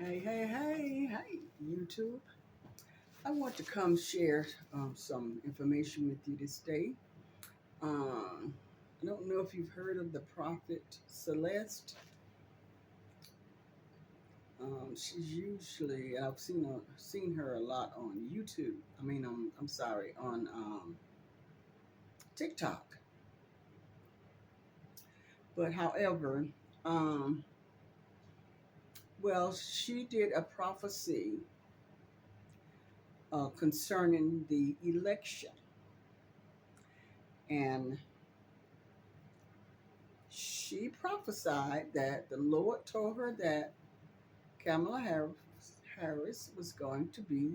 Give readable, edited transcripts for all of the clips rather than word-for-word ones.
Hey, YouTube. I want to come share some information with you this day. Um, I don't know if you've heard of the prophet Celeste. She's usually, I've seen her a lot on YouTube. I'm sorry, on TikTok. But however, um, well, she did a prophecy concerning the election. And she prophesied that the Lord told her that Kamala Harris was going to be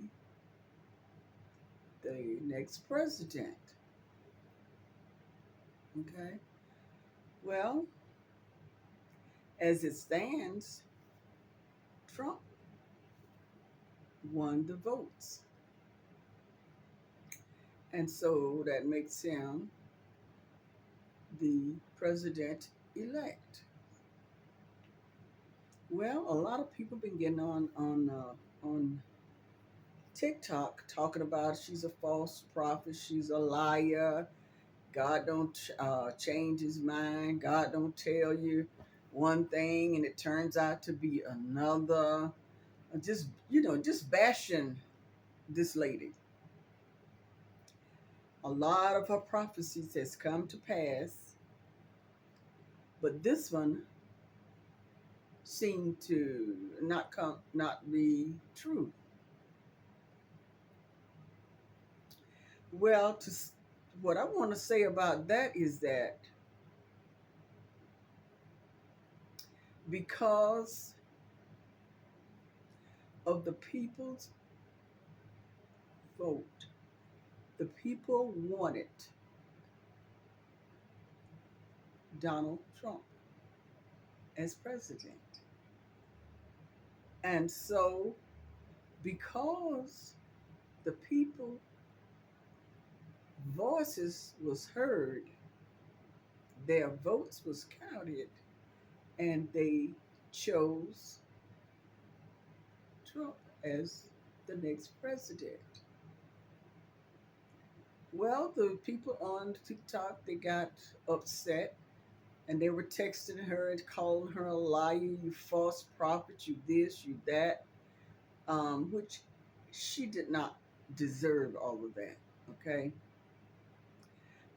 the next president. Okay. Well, as it stands, Trump won the votes. And so that makes him the president elect. Well, a lot of people been getting on TikTok talking about she's a false prophet, she's a liar, God don't change his mind. God don't tell you one thing and it turns out to be another. Just bashing this lady. A lot of her prophecies has come to pass, but this one seemed to not be true. Well, what I want to say about that is that because of the people's vote, the people wanted Donald Trump as president. And so, because the people voices was heard, their votes was counted, and they chose Trump as the next president. Well, the people on TikTok, they got upset and they were texting her and calling her a liar, you false prophet, you this, you that, which she did not deserve all of that. Okay.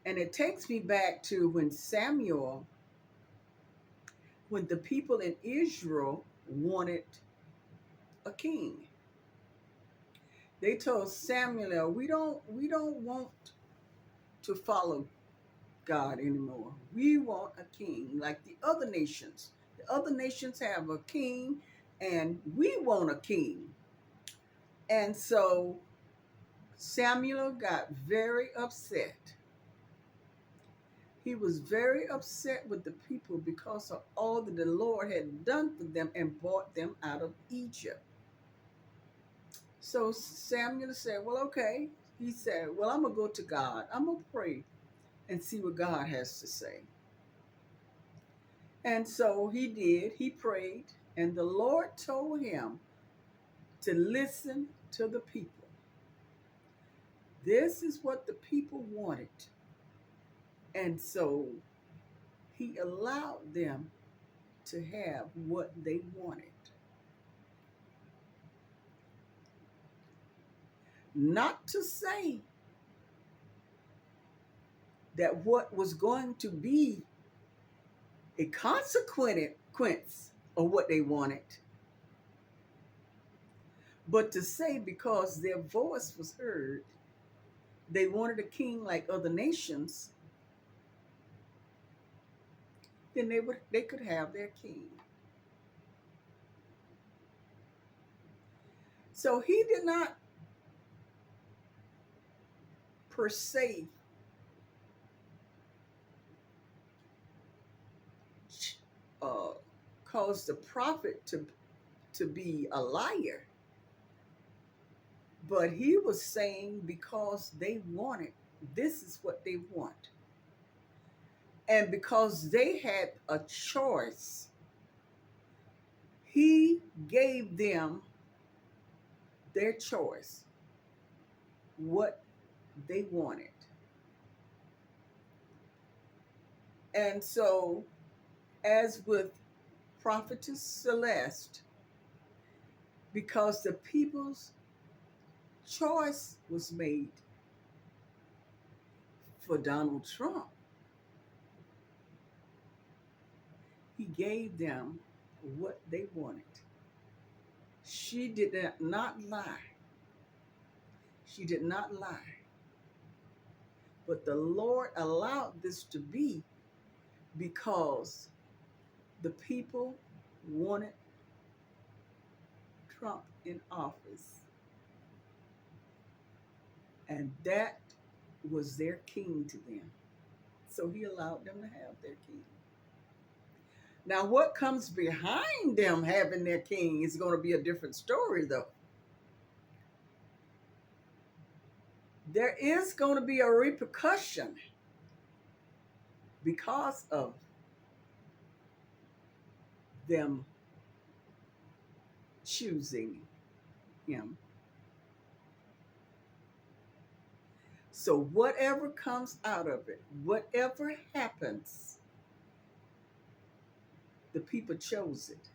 And it takes me back to when the people in Israel wanted a king. They told Samuel, we don't want to follow God anymore. We want a king like the other nations. The other nations have a king and we want a king. And so Samuel got very upset. He was very upset with the people because of all that the Lord had done for them and brought them out of Egypt. So Samuel said, well, okay. He said, well, I'm going to go to God. I'm going to pray and see what God has to say. And so he did. He prayed, and the Lord told him to listen to the people. This is what the people wanted. And so he allowed them to have what they wanted. Not to say that what was going to be a consequence of what they wanted, but to say because their voice was heard, they wanted a king like other nations, then they could have their king. So he did not per se uh, cause the prophet to be a liar, but he was saying because they wanted, this is what they want, and because they had a choice, He gave them their choice, what they wanted. And so, as with Prophetess Celeste, because the people's choice was made for Donald Trump, he gave them what they wanted. She did not lie. She did not lie. But the Lord allowed this to be because the people wanted Trump in office. And that was their king to them. So he allowed them to have their king. Now, what comes behind them having their king is going to be a different story, though. There is going to be a repercussion because of them choosing him. So, whatever comes out of it, whatever happens, the people chose it.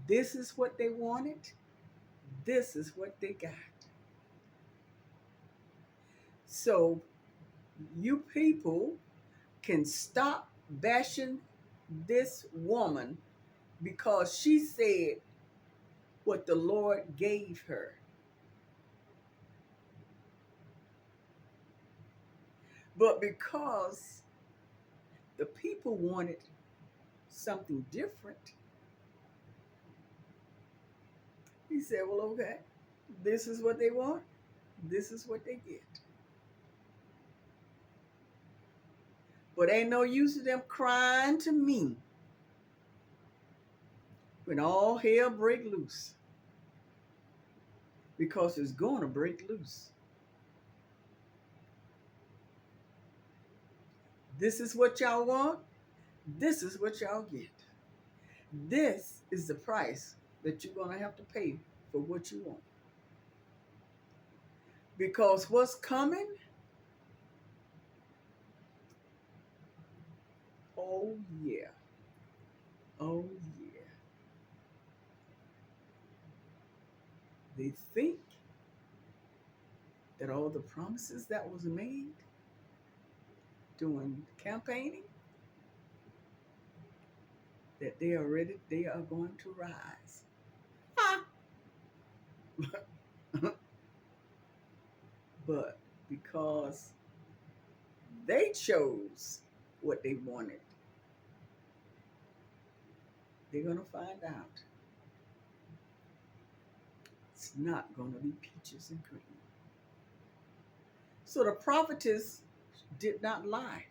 This is what they wanted. This is what they got. So, you people can stop bashing this woman because she said what the Lord gave her. But because the people wanted something different, he said, well, okay, this is what they want, this is what they get. But ain't no use of them crying to me when all hell break loose, because it's going to break loose. This is what y'all want. This is what y'all get. This is the price that you're going to have to pay for what you want. Because what's coming, oh yeah, oh yeah. They think that all the promises that was made during campaigning, that they are going to rise. But because they chose what they wanted, they're going to find out it's not going to be peaches and cream. So the prophetess did not lie.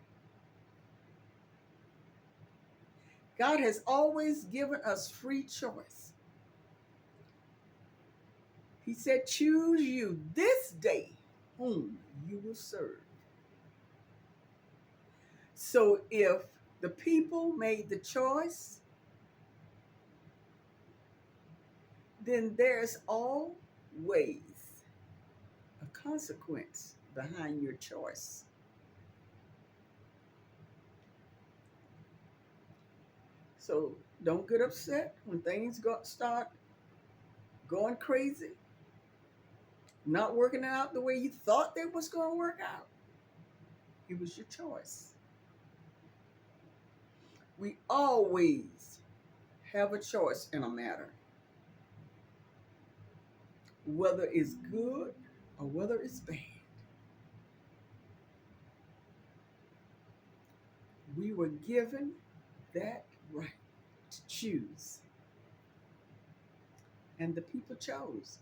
God has always given us free choice. He said, choose you this day whom you will serve. So if the people made the choice, then there's always a consequence behind your choice. So don't get upset when things start going crazy, not working out the way you thought they was going to work out. It was your choice. We always have a choice in a matter, whether it's good or whether it's bad. We were given that right to choose. And the people chose.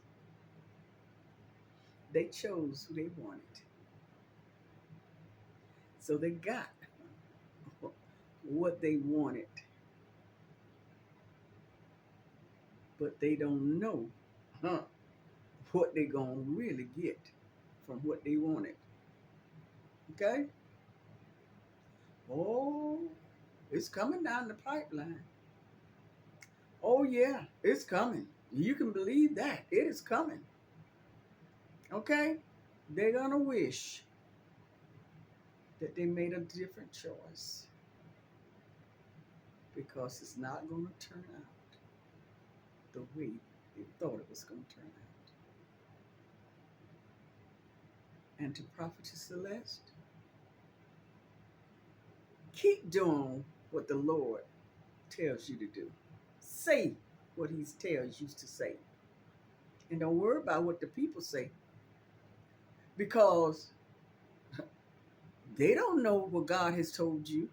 They chose who they wanted. So they got what they wanted. But they don't know what they're going to really get from what they wanted. Okay? Oh, it's coming down the pipeline. Oh, yeah, it's coming. You can believe that. It is coming. Okay? They're going to wish that they made a different choice because it's not going to turn out the way they thought it was going to turn out. And to Prophetess Celeste, keep doing what the Lord tells you to do. Say what He tells you to say. And don't worry about what the people say because they don't know what God has told you.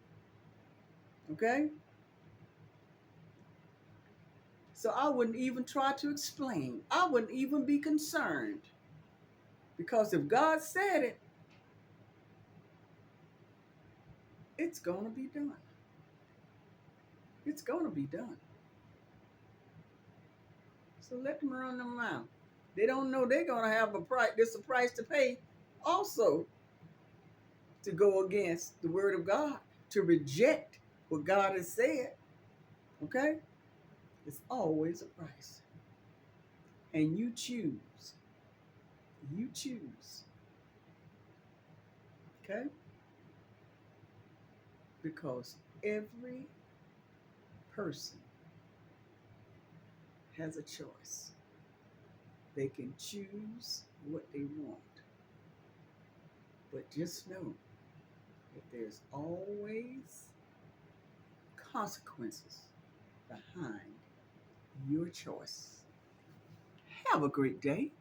Okay? So I wouldn't even try to explain. I wouldn't even be concerned. Because if God said it, it's going to be done. It's going to be done. So let them run them out. They don't know they're going to have a price. There's a price to pay also to go against the word of God, to reject what God has said. Okay? It's always a price. And you choose. You choose. Okay? Because every person has a choice. They can choose what they want. But just know that there's always consequences behind your choice. Have a great day.